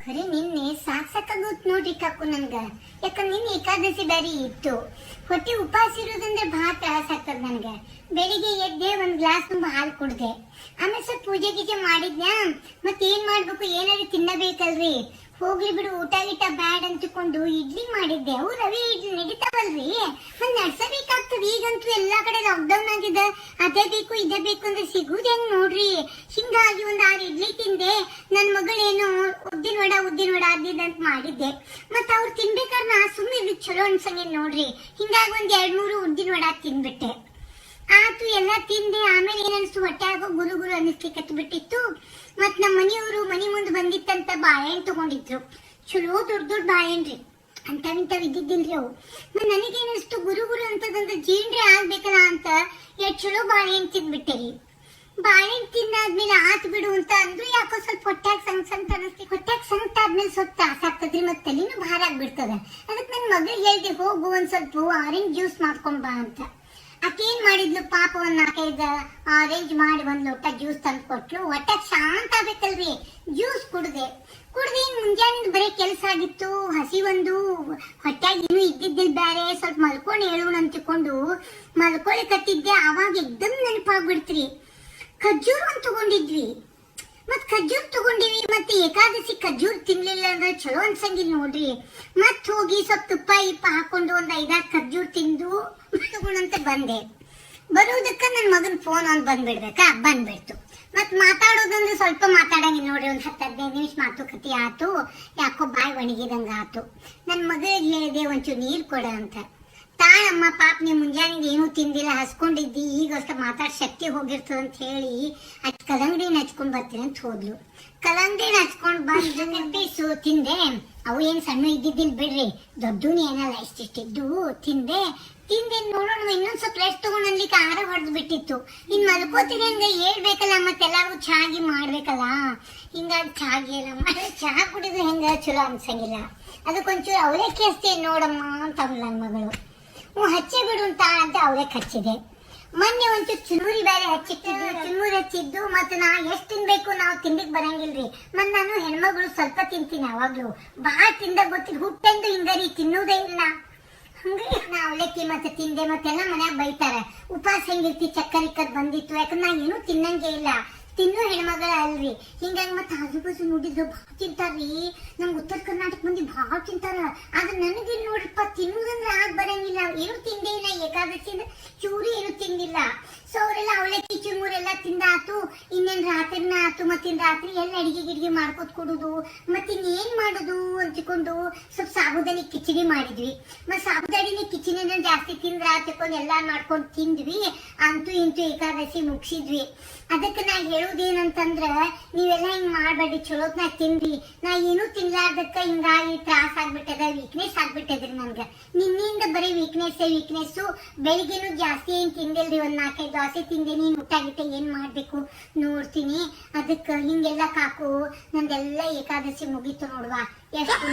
ಖರೆ ನಿನ್ನೆ ಸಾಕಾಗೋತ್ ನೋಡ್ರಿ ಕಾಕು ನನ್ಗ. ಯಾಕಂದ್ರೆ ನಿನ್ನೆ ಏಕಾದಶಿ ಬ್ಯಾರಿ ಇತ್ತು. ಹೊಟ್ಟೆ ಉಪವಾಸ ಇರೋದಂದ್ರೆ ಬಹಳ ತ್ರಾಸ ಆಗ್ತದ ನನ್ಗ. ಬೆಳಿಗ್ಗೆ ಎದ್ದೆ ಒಂದ್ ಗ್ಲಾಸ್ ತುಂಬ ಹಾಲು ಕುಡ್ದೆ. ಆಮೇಲೆ ಸ್ವಲ್ಪ ಪೂಜೆ ಗೀಜೆ ಮಾಡಿದ್ನಾ. ಮತ್ತೇನ್ ಮಾಡ್ಬೇಕು, ಏನಾದ್ರು ತಿನ್ನಬೇಕಲ್ರಿ. ಹೋಗ್ಲಿ ಬಿಡು, ಊಟ ಗೀಟ ಬ್ಯಾಡ್ ಅಂತಕೊಂಡು ಇಡ್ಲಿ ಮಾಡಿದ್ದೆ. ಅವು ರವೆ ಇಡ್ಲಿ ನಡೀತಾವಲ್ರಿ, ಮತ್ ನಡ್ಸಬೇಕಾಗ್ತದ. ಈಗಂತೂ ಎಲ್ಲಾ ಕಡೆ ಲಾಕ್ಡೌನ್ ಆಗಿದೆ. ಅದೇ ಬೇಕು ಇದೇ ಬೇಕು ಅಂದ್ರೆ ಸಿಗುದ ಹೆಂಗ್ ನೋಡ್ರಿ. ಹಿಂಗಾಗಿ ಒಂದ್ 6 ಇಡ್ಲಿ ತಿಂದೆ. ನನ್ ಮಗಳೇನು ಉದ್ದಿನ ವಡ ಅದಿದಂತ ಮಾಡಿದ್ದೆ. ಮತ್ ಅವ್ರು ತಿನ್ಬೇಕಾದ್ರೆ ನಾ ಸುಮ್ಮನೆ ಚಲೋ ಅನ್ಸಂಗೇನ್ ನೋಡ್ರಿ. ಹಿಂಗಾಗಿ ಒಂದ್ 2-3 ಉದ್ದಿನ ವಡ ತಿನ್ಬಿಟ್ಟೆ. ಆತು ಎಲ್ಲ ತಿಂದೆ. ಆಮೇಲೆ ಏನನ್ಸ್ತು, ಹೊಟ್ಟೆ ಆಗೋ ಗುರು ಅನ್ನಿಸ್ಲಿಕ್ಕೆ ಬಿಟ್ಟಿತ್ತು. ಮತ್ ನಮ್ಮ ಮನೆಯವರು ಮನಿ ಮುಂದೆ ಬಂದಿತ್ತಂತ ಬಾಳೆಹಣ್ಣು ತಗೊಂಡಿದ್ರು. ಚಲೋ ದೊಡ್ಡ ಬಾಳೆಹಣ್ಣ್ರಿ, ಇಂಥವ್ ಇದ್ದಿದ್ದಿಲ್ರಿ ಅವು. ಮತ್ ನನಗೇನಿಸ್ತು, ಗುರು ಅಂತದಂದ್ರೆ ಜೀನ್ರಿ ಆಗ್ಬೇಕಲ್ಲ ಅಂತ ಚಲೋ ಬಾಳೆಹಣ್ಣು ತಿಂದ್ಬಿಟ್ಟೆರಿ. ಬಾಳೆಹಣ್ಣು ತಿಂದಾದ್ಮೇಲೆ ಆತ್ ಬಿಡು ಅಂತ ಅಂದ್ರು. ಯಾಕೋ ಸ್ವಲ್ಪ ಹೊಟ್ಯಾಗ ಸಂಕಟ ಅನಿಸ್ತಿ. ಹೊಟ್ಯಾಗ ಸಂಕಟ ಆದ್ಮೇಲೆ ಸ್ವಲ್ಪ ತ್ರಾಸ ಆಗ್ತದ್ರಿ, ಮತ್ತೆ ತಲೆನೂ ಭಾರ ಆಗ್ಬಿಡ್ತದ. ಅದಕ್ಕೆ ನನ್ ಮಗಳಿಗೆ ಹೇಳ್ದೆ, ಹೋಗು ಒಂದ್ ಸ್ವಲ್ಪ ಆರೆಂಜ್ ಜ್ಯೂಸ್ ಮಾಡ್ಕೊಂಡ್ ಬಾ ಅಂತ. ಆಕೇನ್ ಮಾಡಿದ್ಲು ಪಾಪ, ಒಂದ್ 4-5 ಆರೆಂಜ್ ಮಾಡಿ ಒಂದ್ ಲೋಟ ಜ್ಯೂಸ್ ತಂದು ಕೊಟ್ಲು. ಹೊಟ್ಟಾಗ ಶಾಂತ ಆಗ್ಬೇಕಲ್ರಿ. ಜ್ಯೂಸ್ ಕುಡ್ದೆ ಮುಂಜಾನೆ ಬರೀ ಕೆಲಸ ಆಗಿತ್ತು. ಹಸಿ ಒಂದು ಹೊಟ್ಟಾಗ ಇನ್ನೂ ಇದ್ದಿದ್ದಿಲ್ ಬ್ಯಾರೆ. ಸ್ವಲ್ಪ ಮಲ್ಕೊಂಡು ಹೇಳೋಣ ಅಂತಿಕೊಂಡು ಮಲ್ಕೊಳ್ಳಿ ಕತ್ತಿದ್ದೆ. ಅವಾಗ ಎಕ್ದಮ್ ನೆನಪಾಗ್ಬಿಡ್ತ್ರಿ. ಖರ್ಜೂರ್ ಒಂದ್ ತಗೊಂಡಿದ್ವಿ. ಮತ್ ಖರ್ಜೂರ್ ತಗೊಂಡಿವಿ. ಮತ್ತೆ ಏಕಾದಶಿ ಖರ್ಜೂರ್ ತಿನ್ಲಿಲ್ಲ ಅಂದ್ರೆ ಚಲೋ ಅನ್ಸಂಗಿಲ್ಲ ನೋಡ್ರಿ. ಮತ್ ಹೋಗಿ ಸ್ವಲ್ಪ ತುಪ್ಪ ಹಾಕೊಂಡು ಒಂದ್ 5-6 ಖರ್ಜೂರ್ ತಿಂದು ತಗೊಂಡಂತೆ ಬಂದೆ. ಬರೋದಕ್ಕ ನನ್ ಮಗನ್ ಫೋನ್ ಒಂದ್ ಬಂದ್ಬಿಡ್ತು. ಮತ್ ಮಾತಾಡೋದಂದ್ರೆ ಸ್ವಲ್ಪ ಮಾತಾಡಂಗಿಲ್ಲ ನೋಡ್ರಿ. ಒಂದ್ 10-15 ನಿಮಿಷ ಮಾತುಕತೆ ಆತು. ಯಾಕೋ ಬಾಯಿ ಒಣಗಿದಂಗ ಆತು. ನನ್ ಮಗಳಿಗೆ ಹೇಳಿದೆ, ಒಂಚೂರು ನೀರ್ ಕೊಡ ಅಂತ. ತಾಳಮ್ಮ ಪಾಪ, ನೀವು ಮುಂಜಾನೆ ಏನೂ ತಿಂದಿಲ್ಲ, ಹಸ್ಕೊಂಡಿದ್ದಿ, ಈಗ ಅಷ್ಟ ಮಾತಾಡ್ ಶಕ್ತಿ ಹೋಗಿರ್ತದ ಅಂತ ಹೇಳಿ ಕಲ್ಲಂಗಡಿನ ಹಚ್ಕೊಂಡ್ ಬರ್ತೀನಿ ಅಂತ ಹೋದ್ಲು. ಕಲ್ಲಂಗಡಿನ ಹಚ್ಕೊಂಡ್ ಬಂದು ಪೀಸು ತಿಂದೆ. ಅವು ಏನ್ ಸಣ್ಣ ಇದ್ದಿದ್ದಿಲ್ ಬಿಡ್ರಿ, ದೊಡ್ಡೂ ಏನಲ್ಲ, ಇಷ್ಟಿದ್ದು ತಿಂದೆ ನೋಡೋಣ. ಇನ್ನೊಂದ್ ಸ್ವಲ್ಪ ರೆಸ್ಟ್ ತಗೊಂಡ್ ಅನ್ಲಿಕ್ಕೆ ಆಹಾರ ಹೊಡೆದು ಬಿಟ್ಟಿತ್ತು. ಇನ್ ಮಲ್ಕೋತೀನಿ ಹಂಗ ಹೇಳ್ಬೇಕಲ್ಲ, ಮತ್ತೆಲ್ಲಾರು ಚಾಗಿ ಮಾಡ್ಬೇಕಲ್ಲ. ಹಿಂಗಾಗಿ ಚಾಗಿ ಎಲ್ಲ ಮಾಡಿ ಚಹಾ ಕುಡಿದ್ರೆ ಹೆಂಗ ಚಲೋ ಅನ್ಸಂಗಿಲ್ಲ. ಅದಕ್ಕೊಂಚೂರು ಅವಲಕ್ಕಿ ಹಚ್ತೇನೆ ನೋಡಮ್ಮ ಅಂತ ನನ್ ಮಗಳು. ಹಚ್ಚೆ ಬಿಡು ಅಂತ ಅವಲಕ್ಕಿ ಹಚ್ಚಿದೆ. ಮೊನ್ನೆ ಒಂಚೂರು ಚುರುಮುರಿ ಬೇರೆ ಹಚ್ಚಿದ್ದು. ಮತ್ತೆ ನಾ ಎಷ್ಟ್ ತಿನ್ಬೇಕು, ನಾವು ತಿನ್ಲಿಕ್ ಬರಂಗಿಲ್ರಿ. ಮತ್ ನಾನು ಹೆಣ್ಮಗಳು ಸ್ವಲ್ಪ ತಿಂತೀನಿ. ಅವಾಗ್ಲು ಬಾಳ ತಿಂದಾಗ ಗೊತ್ತಿಲ್ಲ, ಹುಟ್ಟೆಂದು ಹಿಂಗರಿ ತಿನ್ನುವುದೇ ಇಲ್ಲ. ಹಂಗಾಗಿ ನಾ ಅವಲಕ್ಕಿ ಮತ್ತೆ ತಿಂದೆ. ಮತ್ತೆಲ್ಲ ಮನ್ಯಾಗ ಬೈತಾರ, ಉಪವಾಸ ಹೆಂಗಿರ್ತಿ, ಚಕ್ಕರ್ ಬಂದಿತ್ತು. ಯಾಕಂದ್ರೆ ನಾ ಏನು ತಿನ್ನಂಗೆ ಇಲ್ಲ. ತಿನ್ನೋ ಹೆಣ್ಮಗಳ ಅಲ್ರಿ. ಹಿಂಗಾಗಿ ಮತ್ತೆ ಆಜು ಬಾಜು ನೋಡಿದ್ರು ಭಾಳ ತಿಂತಾರ್ರಿ. ನಮ್ ಉತ್ತರ ಕರ್ನಾಟಕ ಮಂದಿ ಭಾಳ ತಿಂತಾರ. ಆದ್ರೆ ನನಗೆ ನೋಡ್ರಿಪ್ಪ, ತಿನ್ನುವುದಂದ್ರೆ ಆಗ ಬರಂಗಿಲ್ಲ. ಏನು ತಿಂದೇ ಇಲ್ಲ ಏಕಾದಶಿಯಿಂದ, ಚೂರಿ ಏನು ತಿಂದಿಲ್ಲ. ಸೊ ಅವರೆಲ್ಲ ಅವಲಕ್ಕಿ ಚುರುಮುರೆಲ್ಲ ತಿಂದಾತು. ಇನ್ನೇನ್ ರಾತ್ರಿನ ಆತು. ಮತ್ತಿನ ರಾತ್ರಿ ಎಲ್ಲ ಅಡಿಗೆ ಮಾಡ್ಕೊತ್ ಕೊಡುದು. ಮತ್ತಿನ್ನೇನ್ ಮಾಡುದು ಅಂತಿಕೊಂಡು ಸ್ವಲ್ಪ ಸಾಬುದಾನಿ ಕಿಚಡಿ ಮಾಡಿದ್ವಿ. ಮತ್ ಸಾಬುದಾನಿ ಕಿಚಡಿನ ಜಾಸ್ತಿ ತಿಂದ್ರ ತಿಳ್ಕೊಂಡು ಎಲ್ಲಾ ಮಾಡ್ಕೊಂಡು ತಿಂದ್ವಿ. ಅಂತೂ ಇಂತೂ ಏಕಾದಶಿ ಮುಗಿಸಿದ್ವಿ. ಅದಕ್ಕೆ ನಾ ಹೇಳುದೇನಂತಂದ್ರ, ನೀವೆಲ್ಲ ಹಿಂಗ್ ಮಾಡ್ಬೇಡಿ, ಚಲೋತ್ನಾಗ ತಿನ್ರಿ. ನಾ ಏನೂ ತಿನ್ಲಾರ್ದಕ್ಕ ಹಿಂಗಾಗಿ ತ್ರಾಸ ಆಗ್ಬಿಟ್ಟದ, ವೀಕ್ನೆಸ್ ಆಗ್ಬಿಟ್ಟದ್ರಿ ನನ್ಗ. ನಿನ್ನಿಂದ ಬರೀ ವೀಕ್ನೆಸ್. ಬೆಳಿಗ್ಗೆನು ಜಾಸ್ತಿ ಏನ್ ತಿಂದಿಲ್ರಿ. ಒಂದ್ 4-5 ದೋಸೆ ತಿಂದೇನಿ. ಊಟ ಏನ್ ಮಾಡ್ಬೇಕು ನೋಡ್ತೀನಿ. ಅದಕ್ಕ ಹಿಂಗೆಲ್ಲ ಕಾಕು ನಂದೆಲ್ಲ ಏಕಾದಶಿ ಮುಗೀತು ನೋಡ್ವಾ. ಎಷ್ಟು